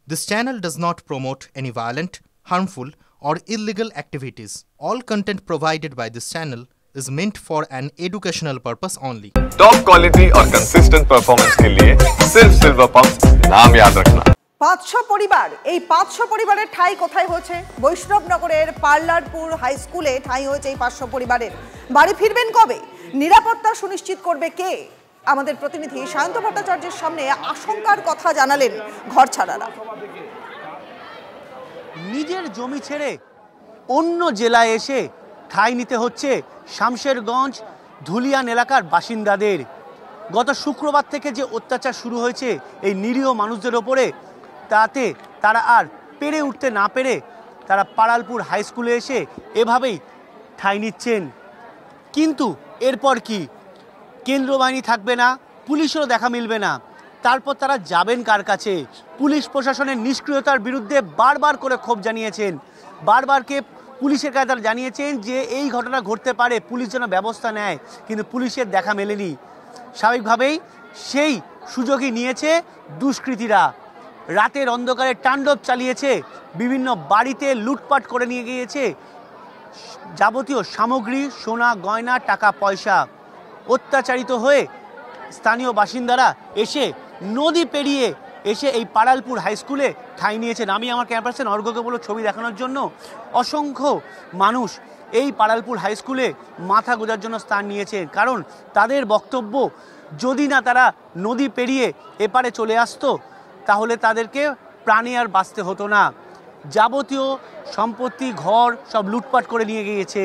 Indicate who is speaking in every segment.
Speaker 1: This channel does not promote any violent, harmful, or illegal activities. All content provided by this channel is meant for an educational purpose only.
Speaker 2: Top quality और consistent performance के लिए सिर्फ silver pumps नाम याद रखना।
Speaker 3: 500 পরিবার এই 500 পরিবারের ঠাঁই কোথায় হচ্ছে? বৈষ্ণবনগরের পার্লারপুর হাই স্কুলে ঠাঁই হয়েছে এই 500 পরিবারের। বাড়ি ফিরবেন কবে? নিরাপত্তা সুনিশ্চিত করবে কে? আমাদের প্রতিনিধি সায়ন্ত ভট্টাচার্যের সামনে আশঙ্কার কথা জানালেন ঘরছাড়ারা।
Speaker 4: নিজের জমি ছেড়ে অন্য জেলায় এসে ঠাঁই নিতে হচ্ছে শামশেরগঞ্জ ধুলিয়ান এলাকার বাসিন্দাদের। গত শুক্রবার থেকে যে অত্যাচার শুরু হয়েছে এই নিরীহ মানুষদের ওপরে, তাতে তারা আর পেরে উঠতে না পেরে তারা পাড়ালপুর হাই স্কুলে এসে এভাবেই ঠাঁই নিচ্ছেন। কিন্তু এরপর কি? কেন্দ্র বাহিনী থাকবে না, পুলিশেরও দেখা মিলবে না। তারপর তারা যাবেন কার কাছে? পুলিশ প্রশাসনের নিষ্ক্রিয়তার বিরুদ্ধে বারবার করে ক্ষোভ জানিয়েছেন। বারবারকে পুলিশের কাছে তারা জানিয়েছেন যে এই ঘটনা ঘটতে পারে, পুলিশ যেন ব্যবস্থা নেয়, কিন্তু পুলিশের দেখা মেলেনি। স্বাভাবিকভাবেই সেই সুযোগই নিয়েছে দুষ্কৃতীরা। রাতের অন্ধকারে তাণ্ডব চালিয়েছে, বিভিন্ন বাড়িতে লুটপাট করে নিয়ে গিয়েছে যাবতীয় সামগ্রী, সোনা গয়না, টাকা পয়সা। অত্যাচারিত হয়ে স্থানীয় বাসিন্দারা এসে নদী পেরিয়ে এসে এই পাড়ালপুর হাই স্কুলে ঠাঁই নিয়েছেন। আমি আমার ক্যামেরা পার্সন অর্ঘ্যকে বলব ছবি দেখানোর জন্য। অসংখ্য মানুষ এই পাড়ালপুর হাই স্কুলে মাথা গোঁজার জন্য স্থান নিয়েছে, কারণ তাদের বক্তব্য যদি না তারা নদী পেরিয়ে এপারে চলে আসতো তাহলে তাদেরকে প্রাণে আর বাঁচতে হতো না। যাবতীয় সম্পত্তি, ঘর সব লুটপাট করে নিয়ে গিয়েছে।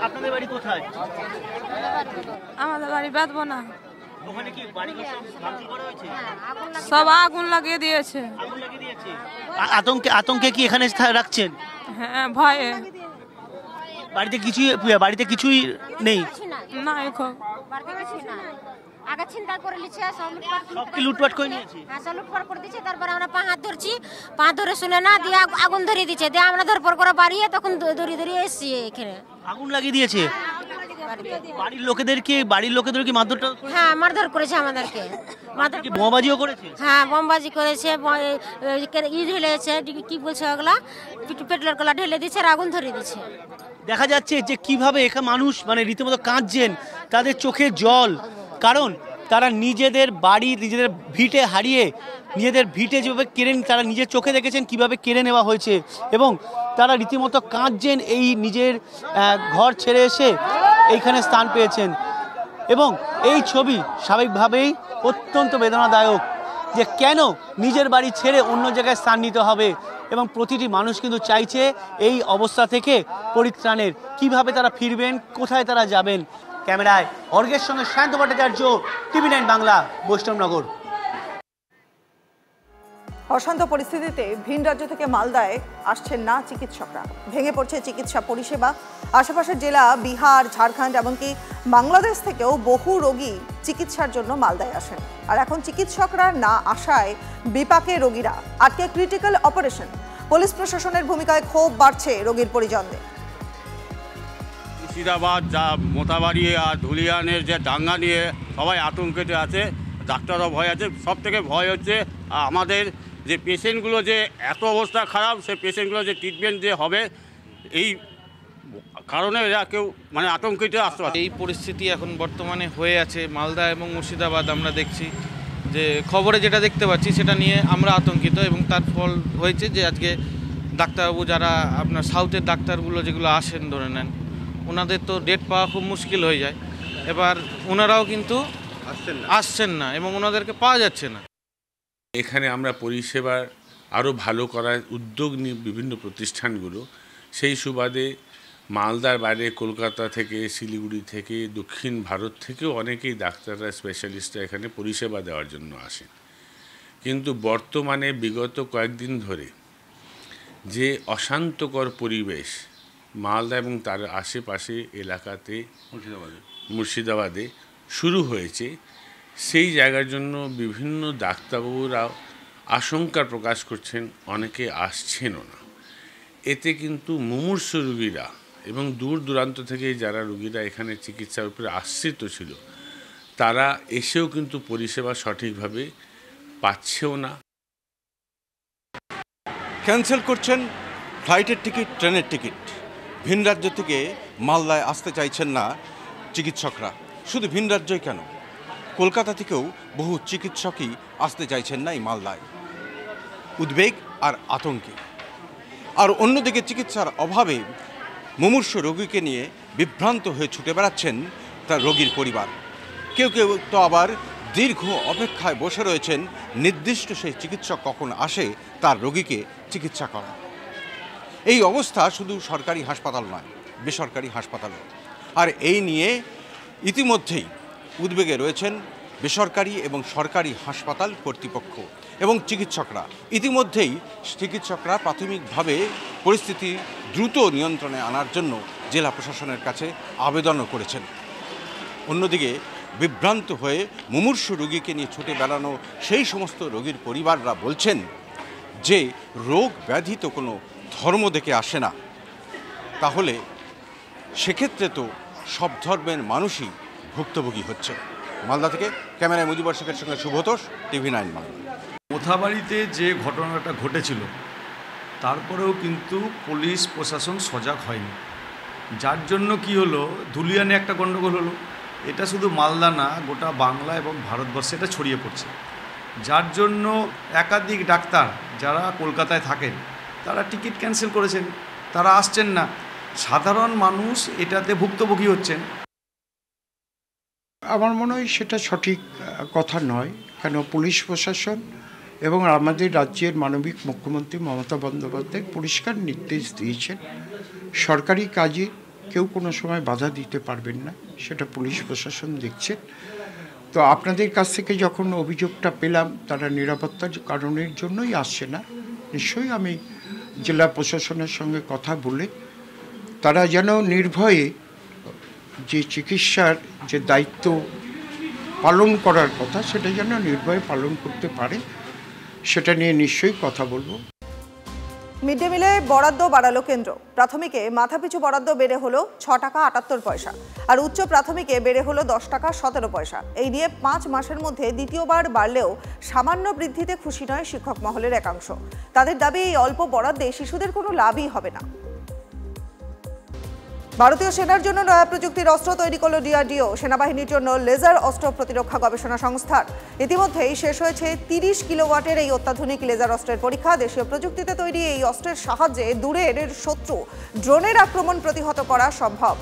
Speaker 4: আপনাদের বাড়ি কোথায়?
Speaker 5: আমাদের বাড়ি বাঁধবো না।
Speaker 4: ওখানে কি বাড়ি ভাঙচুর করা হয়েছে?
Speaker 5: সব আগুন লাগিয়ে দিয়েছে।
Speaker 4: আগুন লাগিয়ে দিয়েছে। আতঙ্কে কি এখানে রাখছেন?
Speaker 5: হ্যাঁ, ভয়ে।
Speaker 4: বাড়িতে কিছুই নেই?
Speaker 5: না, এখন
Speaker 6: আগে চিন্তা করে লিছে
Speaker 4: সব কি লুটপাট করে নিয়েছে?
Speaker 6: হ্যাঁ, সব লুটপাট করে দিয়েছে। তারপরে আমরা পা হাত ধরছি, পা ধরে শুনে না দিয়ে আগুন ধরিয়ে দিচ্ছে, দিয়ে আমরা ধরপর করে বাড়িয়ে তখন দড়ি এসছি এখানে।
Speaker 4: আগুন লাগিয়ে দিয়েছে। বাড়ির লোকেদের কি মারধর?
Speaker 6: হ্যাঁ, মারধর করেছে আমাদেরকে।
Speaker 4: কি বোমাবাজিও করেছে?
Speaker 6: হ্যাঁ, বোমবাজি করেছে, ঢেলেছে, কি বলছে ওগুলা, পেট্রোলের কলা ঢেলে দিচ্ছে আর আগুন ধরিয়ে দিচ্ছে।
Speaker 4: দেখা যাচ্ছে যে কিভাবে এখানে মানুষ রীতিমতো কাঁদছেন, তাদের চোখে জল, কারণ তারা নিজেদের বাড়ি, নিজেদের ভিটে হারিয়ে, নিজেদের ভিটে যেভাবে তারা নিজের চোখে দেখেছেন কিভাবে কেড়ে নেওয়া হয়েছে, এবং তারা রীতিমতো কাঁদছেন এই নিজের ঘর ছেড়ে এসে এইখানে স্থান পেয়েছেন। এবং এই ছবি স্বাভাবিকভাবেই অত্যন্ত বেদনাদায়ক যে কেন নিজের বাড়ি ছেড়ে অন্য জায়গায় স্থান নিতে হবে, এবং প্রতিটি মানুষ কিন্তু চাইছে এই অবস্থা থেকে পরিত্রাণের। কিভাবে তারা ফিরবেন, কোথায় তারা যাবেন? ক্যামেরায় অর্ঘ্যের সঙ্গে সায়ন্ত ভট্টাচার্য, TV9 বাংলা, বৈষ্ণবনগর।
Speaker 3: অশান্ত পরিস্থিতিতে ভিন রাজ্য থেকে মালদায় আসছেন না চিকিৎসকরা। ভেঙে পড়ছে চিকিৎসা পরিষেবা। আশেপাশের জেলা বিহার, ঝাড়খণ্ড এমনকি বাংলাদেশ থেকেও বহু রোগী চিকিৎসার জন্য মালদায় আসেন। আর এখন চিকিৎসকরা না আসায় বিপাকে রোগীরা, আটকে ক্রিটিক্যাল অপারেশন। পুলিশ প্রশাসনের ভূমিকায় ক্ষোভ বাড়ছে রোগীর পরিজনদের।
Speaker 7: মুর্শিদাবাদ, মোতাবাড়ি আর ধুলিয়ানের যে দাঙ্গা নিয়ে সবাই আতঙ্কেতে আছে, ডাক্তাররাও ভয় আছে। সব থেকে ভয় হচ্ছে আমাদের যে পেশেন্টগুলো, যে এত অবস্থা খারাপ, সেই পেশেন্টগুলো যে ট্রিটমেন্ট যে হবে, এই কারণে এরা কেউ আতঙ্কিত আসতে পারে।
Speaker 8: এই পরিস্থিতি এখন বর্তমানে হয়ে আছে মালদা এবং মুর্শিদাবাদ। আমরা দেখছি যে খবরে যেটা দেখতে পাচ্ছি সেটা নিয়ে আমরা আতঙ্কিত, এবং তার ফল হয়েছে যে আজকে ডাক্তারবাবু যারা আপনার সাউথের ডাক্তারগুলো যেগুলো আসেন ধরে নেন, ওনাদের তো ডেট পাওয়া খুব মুশকিল হয়ে যায়। এবার ওনারাও কিন্তু আসছেন না এবং ওনাদেরকে পাওয়া যাচ্ছে না।
Speaker 9: এখানে আমরা পরিষেবা আরও ভালো করার উদ্যোগ নিয়ে বিভিন্ন প্রতিষ্ঠানগুলো, সেই সুবাদে মালদার বাইরে কলকাতা থেকে, শিলিগুড়ি থেকে, দক্ষিণ ভারত থেকেও অনেকেই ডাক্তাররা, স্পেশালিস্টরা এখানে পরিষেবা দেওয়ার জন্য আসেন। কিন্তু বর্তমানে বিগত কয়েকদিন ধরে যে অশান্তকর পরিবেশ মালদা এবং তার আশেপাশে এলাকাতে মুর্শিদাবাদে শুরু হয়েছে, সেই জায়গার জন্য বিভিন্ন ডাক্তারবাবুরাও আশঙ্কা প্রকাশ করছেন, অনেকে আসছেনও না। এতে কিন্তু মুমূর্ষু রোগীরা এবং দূর দূরান্ত থেকে যারা রোগীরা এখানে চিকিৎসার উপরে আশ্রিত ছিল, তারা এসেও কিন্তু পরিষেবা সঠিকভাবে পাচ্ছেও না।
Speaker 10: ক্যান্সেল করছেন ফ্লাইটের টিকিট, ট্রেনের টিকিট। ভিন রাজ্য থেকে মালদায় আসতে চাইছেন না চিকিৎসকরা। শুধু ভিন রাজ্যই কেন, কলকাতা থেকেও বহু চিকিৎসকই আসতে চাইছেন না এই মালদায়। উদ্বেগ আর আতঙ্কে। আর অন্যদিকে চিকিৎসার অভাবে মুমূর্ষ রোগীকে নিয়ে বিভ্রান্ত হয়ে ছুটে বেড়াচ্ছেন তার রোগীর পরিবার। কেউ কেউ তো আবার দীর্ঘ অপেক্ষায় বসে রয়েছেন নির্দিষ্ট সেই চিকিৎসক কখন আসে তার রোগীকে চিকিৎসা করা। এই অবস্থা শুধু সরকারি হাসপাতাল নয়, বেসরকারি হাসপাতালও। আর এই নিয়ে ইতিমধ্যেই উদ্বেগে রয়েছেন বেসরকারি এবং সরকারি হাসপাতাল কর্তৃপক্ষ এবং চিকিৎসকরা। ইতিমধ্যেই চিকিৎসকরা প্রাথমিকভাবে পরিস্থিতি দ্রুত নিয়ন্ত্রণে আনার জন্য জেলা প্রশাসনের কাছে আবেদনও করেছেন। অন্যদিকে বিভ্রান্ত হয়ে মুমূর্ষু রোগীকে নিয়ে ছুটে বেড়ানো সেই সমস্ত রোগীর পরিবাররা বলছেন যে রোগ ব্যাধি তো কোনো ধর্ম দেখে আসে না, তাহলে সেক্ষেত্রে তো সব ধর্মের মানুষই ভুক্তভোগী হচ্ছে। মালদা থেকে ক্যামেরায় মুজিবর শেখের সঙ্গে শুভতোষ, TV9 মালদা।
Speaker 11: মোথাবাড়িতে যে ঘটনাটা ঘটেছিল তারপরেও কিন্তু পুলিশ প্রশাসন সজাগ হয়নি, যার জন্য কি হলো, ধুলিয়ানে একটা গণ্ডগোল হলো। এটা শুধু মালদা না, গোটা বাংলা এবং ভারতবর্ষে এটা ছড়িয়ে পড়ছে, যার জন্য একাধিক ডাক্তার যারা কলকাতায় থাকেন তারা টিকিট ক্যান্সেল করেছেন, তারা আসছেন না। সাধারণ মানুষ এটাতে ভুক্তভোগী হচ্ছেন।
Speaker 12: আমার মনে হয় সেটা সঠিক কথা নয়, কেন পুলিশ প্রশাসন এবং আমাদের রাজ্যের মানবিক মুখ্যমন্ত্রী মমতা বন্দ্যোপাধ্যায় পরিষ্কার নির্দেশ দিয়েছেন সরকারি কাজে কেউ কোনো সময় বাধা দিতে পারবেন না, সেটা পুলিশ প্রশাসন দেখছেন। তো আপনাদের কাছ থেকে যখন অভিযোগটা পেলাম তারা নিরাপত্তার কারণের জন্যই আসছে না, নিশ্চয়ই আমি জেলা প্রশাসনের সঙ্গে কথা বলে তারা যেন নির্ভয়ে যে চিকিৎসার যে দায়িত্ব পালন করার কথা সেটা যেন নির্ভয়ে পালন করতে পারে, সেটা নিয়ে নিশ্চয়ই কথা বলবো।
Speaker 3: মিড ডে মিলে বরাদ্দ বাড়ালো কেন্দ্র। প্রাথমিকে মাথাপিছু বরাদ্দ বেড়ে হলো 6 টাকা 78 পয়সা, আর উচ্চ প্রাথমিকে বেড়ে হলো 10 টাকা 17 পয়সা। এই নিয়ে 5 মাসের মধ্যে দ্বিতীয়বার বাড়লেও সামান্য বৃদ্ধিতে খুশি নয় শিক্ষক মহলের একাংশ। তাদের দাবি এই অল্প বরাদ্দে শিশুদের কোনো লাভই হবে না। ভারতীয় সেনার জন্য নয়া প্রযুক্তির অস্ত্র তৈরি করল DRDO। সেনাবাহিনীর জন্য লেজার অস্ত্র প্রতিরক্ষা গবেষণা সংস্থার ইতিমধ্যেই শেষ হয়েছে 30 কিলোওয়াটের এই অত্যাধুনিক লেজার অস্ত্রের পরীক্ষা। দেশীয় প্রযুক্তিতে তৈরি এই অস্ত্রের সাহায্যে দূরের শত্রু ড্রোনের আক্রমণ প্রতিহত করা সম্ভব।